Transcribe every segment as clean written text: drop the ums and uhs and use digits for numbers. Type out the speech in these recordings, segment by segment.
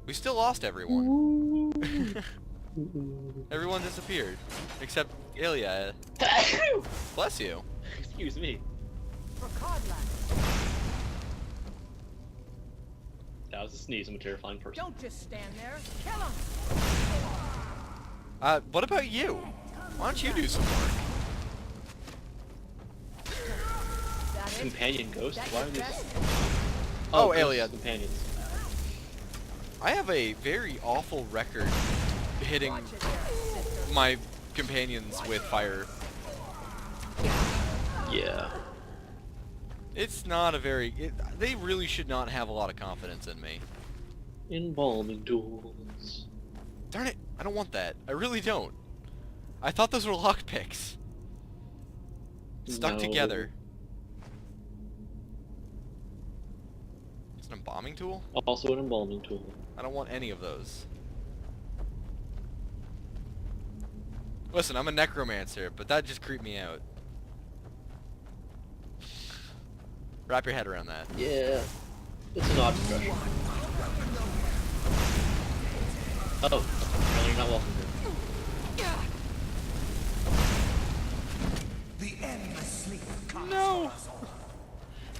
We still lost everyone. Everyone disappeared. Except Ilya. Bless you. Excuse me. For Codland. That was a sneeze. I'm a terrifying person. Don't just stand there. Kill him. What about you? Why don't you do some work? That it? Companion ghost? That Why your are these? best? Oh, ghosts, Ilya. companions. I have a very awful record hitting Watch it there, sister. my companions with fire. Yeah. It's not a very... they really should not have a lot of confidence in me. Embalming tools. Darn it, I don't want that. I really don't. I thought those were lockpicks. Stuck No. together. It's an embalming tool? Also an embalming tool. I don't want any of those. Listen, I'm a necromancer, but that just creeped me out. Wrap your head around that. Yeah. It's an odd expression. Oh, apparently you're not welcome here. The endless sleep comes No! for us all.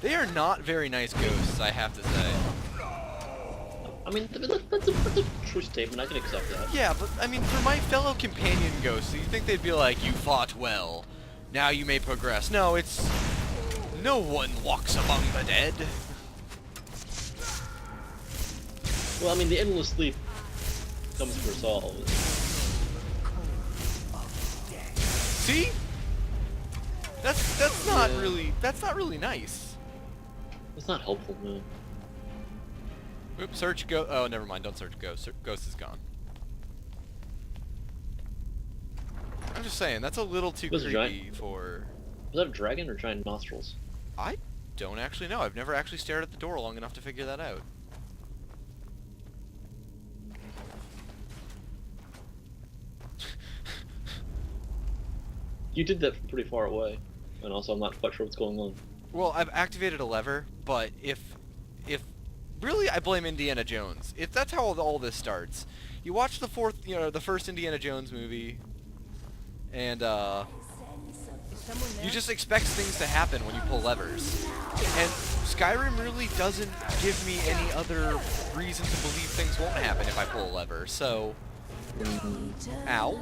They are not very nice ghosts, I have to say. I mean, that's a true statement. I can accept that. Yeah, but I mean, for my fellow companion ghosts, you think they'd be like, you fought well, now you may progress. No, it's... no one walks among the dead. Well, I mean, the endless sleep comes for us all. See? That's not Yeah. really nice. It's not helpful, man. Oops, search ghost. Oh, never mind. Don't search ghost. Ghost is gone. I'm just saying that's a little too Was it creepy for. Was that a dragon or giant nostrils? I don't actually know. I've never actually stared at the door long enough to figure that out. You did that from pretty far away, and also I'm not quite sure what's going on. Well, I've activated a lever, but if really, I blame Indiana Jones. If that's how all this starts. You watch the first Indiana Jones movie, and Is someone there? you just expect things to happen when you pull levers. And Skyrim really doesn't give me any other reason to believe things won't happen if I pull a lever. So, ow.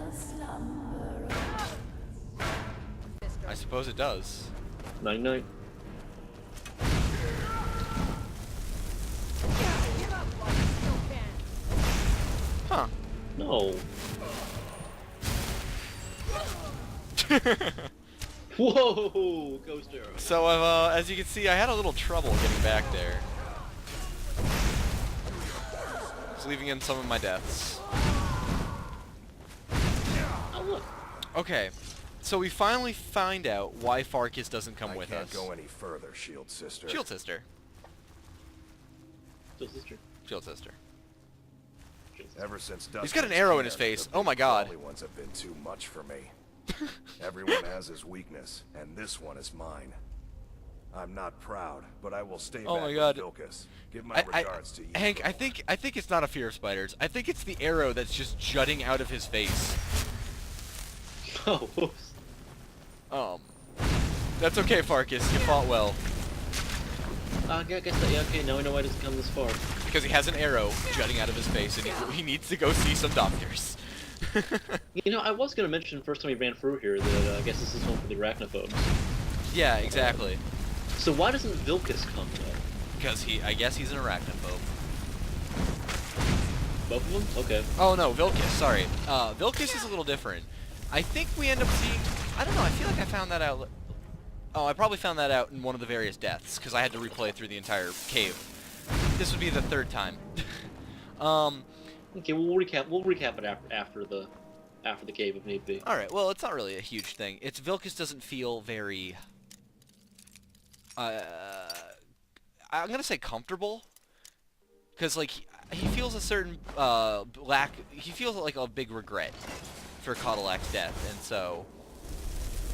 I suppose it does. 99. Give up while you still can. Huh. No. Whoa! Ghost arrow. So, as you can see, I had a little trouble getting back there. Just leaving in some of my deaths. Oh look. Okay, so we finally find out why Farkas doesn't come with can't us. go any further, Shield Sister. Shield sister. Still sister. Shield sister. Ever since He's got an arrow in his Dustin's face. camp, the Oh my god. big ones have been too much for me. Everyone has his weakness, and this one is mine. I'm not proud, but I will stay Oh back my god. with Vilkas. Give my regards to you. Hank, I think it's not a fear of spiders. I think it's the arrow that's just jutting out of his face. Oh, whoops. That's okay, Farkas. You fought well. I guess that, yeah, okay, now I know why it doesn't come this far. Because he has an arrow jutting out of his face, and he needs to go see some doctors. You know, I was gonna mention the first time we ran through here that I guess this is one for the arachnophobes. Yeah, exactly. So why doesn't Vilkas come though? Because I guess he's an arachnophobe. Both of them? Okay. Oh no, Vilkas, sorry. Vilkas is a little different. I think we end up seeing... I don't know, I feel like I found that out... Oh, I probably found that out in one of the various deaths, because I had to replay through the entire cave. This would be the third time. Okay, we'll recap it after the cave if need be. Alright, well, it's not really a huge thing. It's Vilkas doesn't feel very... I'm gonna say comfortable. Because, like, he feels a certain, he feels like a big regret for Codilac's death, and so...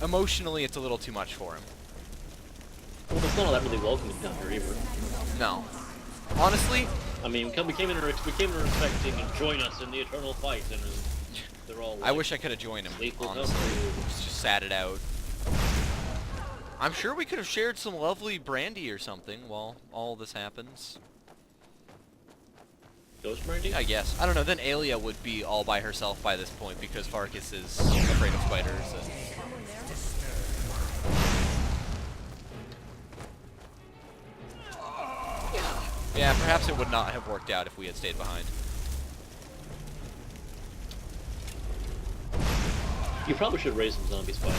Emotionally, it's a little too much for him. Well, it's not all that really welcoming down here either. No. Honestly, I mean, we came in expecting and join us in the eternal fight, and they're all. I wish I could have joined him, lethal honestly. company. Just sat it out. I'm sure we could have shared some lovely brandy or something while all this happens. Ghost brandy? I guess. I don't know, then Aelia would be all by herself by this point because Farkas is afraid of spiders. And... yeah, perhaps it would not have worked out if we had stayed behind. You probably should raise some zombie spiders.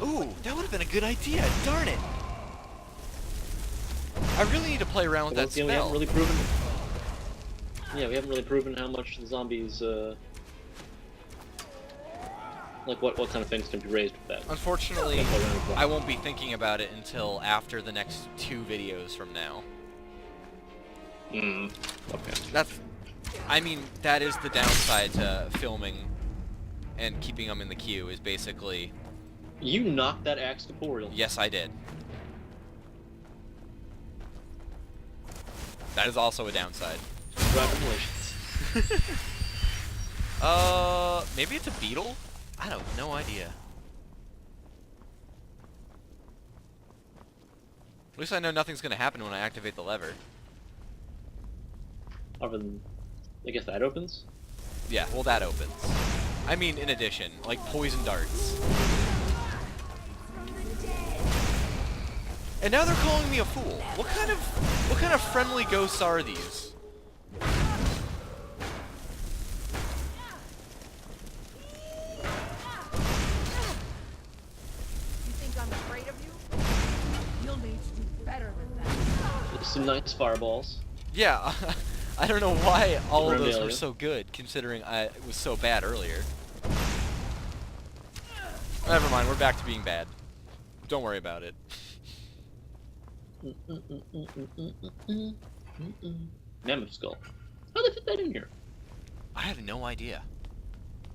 Ooh, that would have been a good idea. Darn it! I really need to play around with that Once again, we spell. haven't really proven. Yeah, we haven't really proven how much the zombies, like what kind of things can be raised with that. Unfortunately, I won't be thinking about it until after the next 2 videos from now. Okay. I mean, that is the downside to filming and keeping them in the queue, is basically... You knocked that axe corporeal. Yes, I did. That is also a downside. Congratulations. Maybe it's a beetle? I don't, no idea. At least I know nothing's gonna happen when I activate the lever. Other than, I guess that opens? Yeah, well that opens. I mean, in addition, like poison darts. And now they're calling me a fool. What kind of friendly ghosts are these? You think I'm afraid of you? You'll need to do better than that. There's some nice fireballs. Yeah, I don't know why all of those were Regalia. so good, considering it was so bad earlier. Never mind, we're back to being bad. Don't worry about it. Mammoth skull. How did they fit that in here? I have no idea.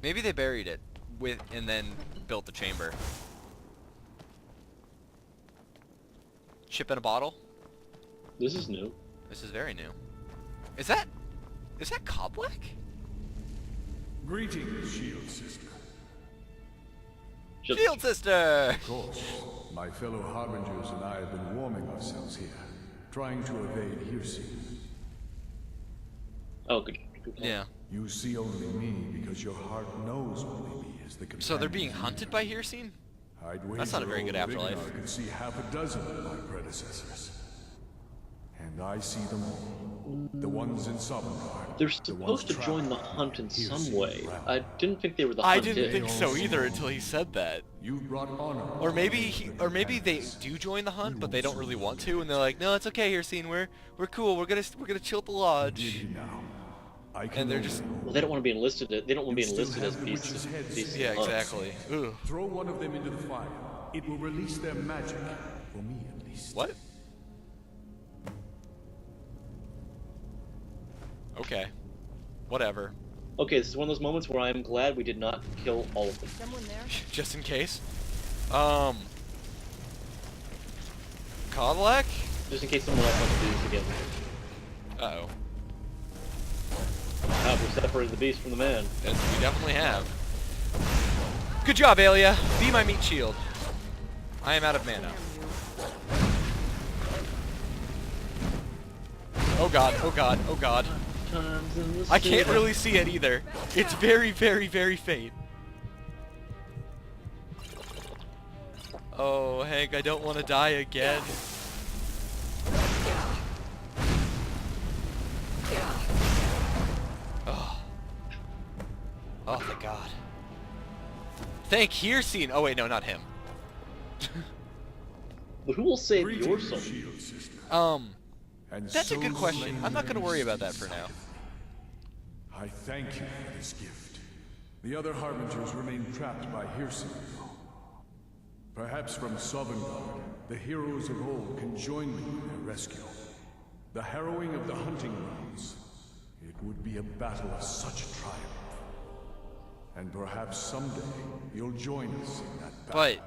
Maybe they buried it and then built the chamber. Chip in a bottle? This is new. This is very new. Is that Coblack? Greetings, Shield Sister. Just Shield Sister! Of course, my fellow Harbingers and I have been warming ourselves here, trying to evade hearsay. oh, good. Yeah. You see only me because your heart knows only me as the companion. So they're being hunted by Hircine? That's not a very good afterlife. I could see half a dozen of my predecessors. And I see them all. The ones in Sovngarde. They're supposed to join the hunt in some way. I didn't think they were the I hunted. didn't think so either until he said that. You brought honor. Or maybe they do join the hunt, but they don't really want to, and they're like, no, it's okay, Hircine, we're cool, we're gonna chill at the lodge. Now. I can And they're just Well, they don't want to be enlisted. They don't want to be You still enlisted have as the beasts. witches' heads. beasts yeah, of hunts. exactly. Ooh. throw one of them into the fire. It will release their magic. For me, at least. What? Okay. Whatever. Okay, this is one of those moments where I'm glad we did not kill all of them. Someone there? Just in case. Codlac? Just in case someone else wants to do this again. Uh-oh. We've separated the beast from the man. Yes, we definitely have. Good job, Aelia. Be my meat shield. I am out of mana. Oh god, oh god, oh god. Times in the I can't city. really see it either. It's very, very, very faint. Oh, Hank, I don't want to die again. Oh. Oh, thank God. Thank Hircine. Oh, wait, no, not him. But who will save your Greetings, soul? Shield Sister. And That's a so good question. slain I'm not going to there worry is about that for now. I thank you for this gift. The other Harbingers remain trapped by hearsay. Perhaps from Sovngarde, the heroes of old can join me in their rescue. The harrowing of the hunting grounds. It would be a battle of such triumph. And perhaps someday you'll join us in that battle.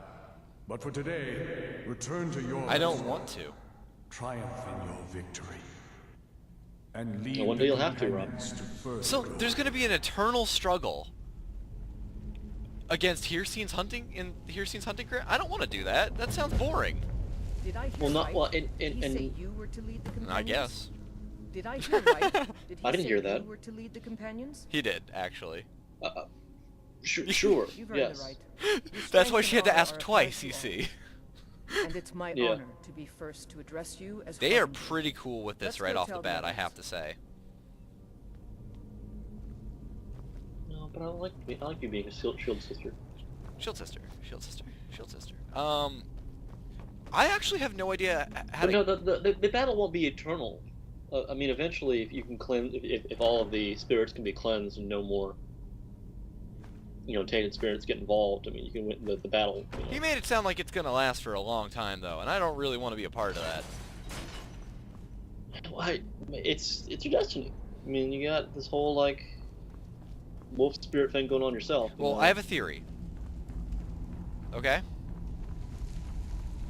But for today, return to your I don't want to. triumph in your victory. and lead one day the you'll have to, Rob. companions to further So goals. there's gonna be an eternal struggle against Hircine's hunting in Hircine's hunting ground. I don't want to do that. That sounds boring. Did I hear Well, not right? well. Did he say And you were to lead the companions? I guess Did I hear right? Did he I didn't say hear that. you were to lead the companions? he did actually. sure. You've earned Yes. the right. Your That's why strength she had and to ask honor are twice. high You to see, all, and it's my Yeah. honor to be first to address you as. they are Harbinger. pretty cool with this Let's right go off the tell bat. the I have others. to say. No, but I like you being a shield sister. Shield sister, shield sister, shield sister. I actually have no idea how But to. no, the battle won't be eternal. I mean, eventually, if you can cleanse, if all of the spirits can be cleansed and no more, tainted spirits get involved, I mean, you can win the battle. He made it sound like it's gonna last for a long time though, and I don't really want to be a part of that. It's your destiny. I mean, you got this whole like wolf spirit thing going on yourself. Well, I have a theory. Okay.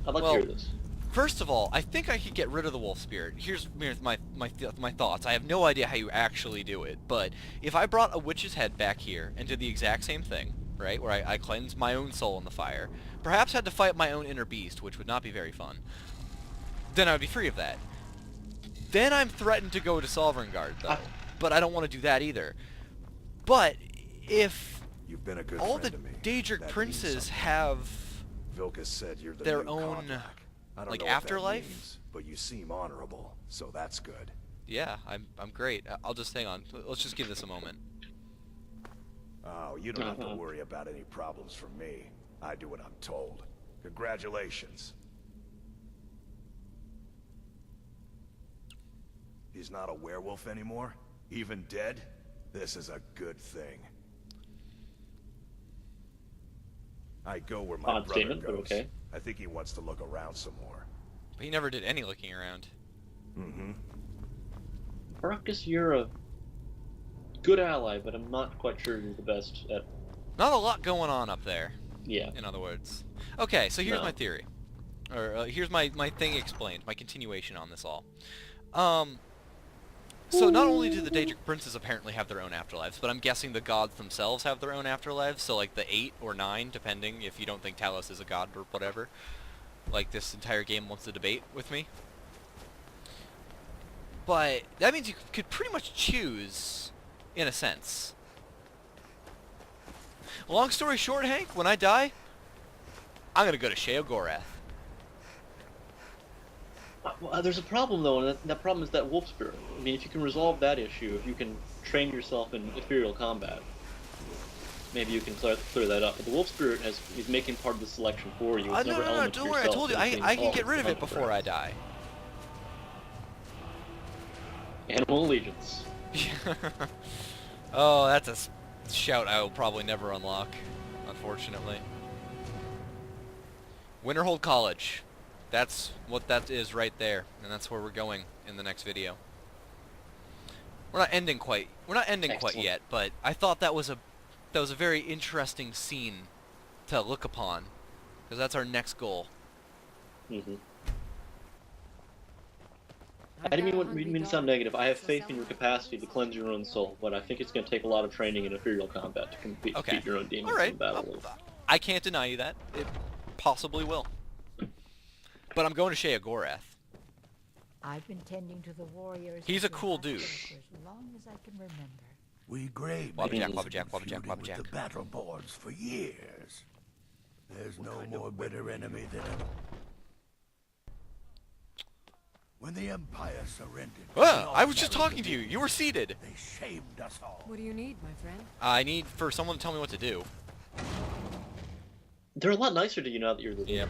I'd like well, to hear this. First of all, I think I could get rid of the wolf spirit. Here's my thoughts. I have no idea how you actually do it, but if I brought a witch's head back here and did the exact same thing, right, where I cleansed my own soul in the fire, perhaps had to fight my own inner beast, which would not be very fun, then I would be free of that. Then I'm threatened to go to Sovngarde, though, but I don't want to do that either. But if You've been a good all friend the to me. Daedric That means princes something. have Vilkas said you're the their new own, Kodlak. I don't like, know what that afterlife? means, but you seem honorable, so that's good. yeah, I'm great. I'll just hang on. Let's just give this a moment. Oh, you don't have to worry about any problems from me. I do what I'm told. Congratulations. He's not a werewolf anymore? Even dead? This is a good thing. I go where my Odd brother statement, but goes. okay. I think he wants to look around some more. But he never did any looking around. Mm-hmm. Marcus, you're a good ally, but I'm not quite sure you're the best at. Not a lot going on up there, Yeah. in other words. Okay, so here's No. my theory. Or here's my thing explained, my continuation on this all. So not only do the Daedric princes apparently have their own afterlives, but I'm guessing the gods themselves have their own afterlives, so like the 8 or 9, depending if you don't think Talos is a god or whatever. Like this entire game wants to debate with me. But that means you could pretty much choose, in a sense. Long story short, Hank, when I die, I'm gonna go to Sheogorath. Well, there's a problem though, and that problem is that wolf spirit. I mean, if you can resolve that issue, if you can train yourself in ethereal combat, maybe you can clear that up. But the wolf spirit is making part of the selection for you. It's No, another no, element to don't worry, I yourself told you, that's being I can solved get rid of it hunting before I ground. die. Animal allegiance. Oh, that's a shout I will probably never unlock, unfortunately. Winterhold College. That's what that is right there, and that's where we're going in the next video. We're not ending quite quite Excellent. yet, but I thought that was a very interesting scene to look upon, because that's our next goal. Mm-hmm. I didn't mean to sound negative. I have faith in your capacity to cleanse your own soul, but I think it's going to take a lot of training in ethereal combat to Okay. defeat your own demons All right. in battle. I can't deny you that. It possibly will. But I'm going to Sheogorath. I've been tending to the warriors. He's a of the cool battle dude. for as long as I can remember. We grave Wobba jack, maidens wobba jack, wobba jack, feuded wobba with jack. the battle boards for years. There's no more bitter enemy than a... When the Empire surrendered... Ah, I was just talking to you. You were seated. They shamed us all. What do you need, my friend? I need for someone to tell me what to do. They're a lot nicer to you now that you're the leader. Yep.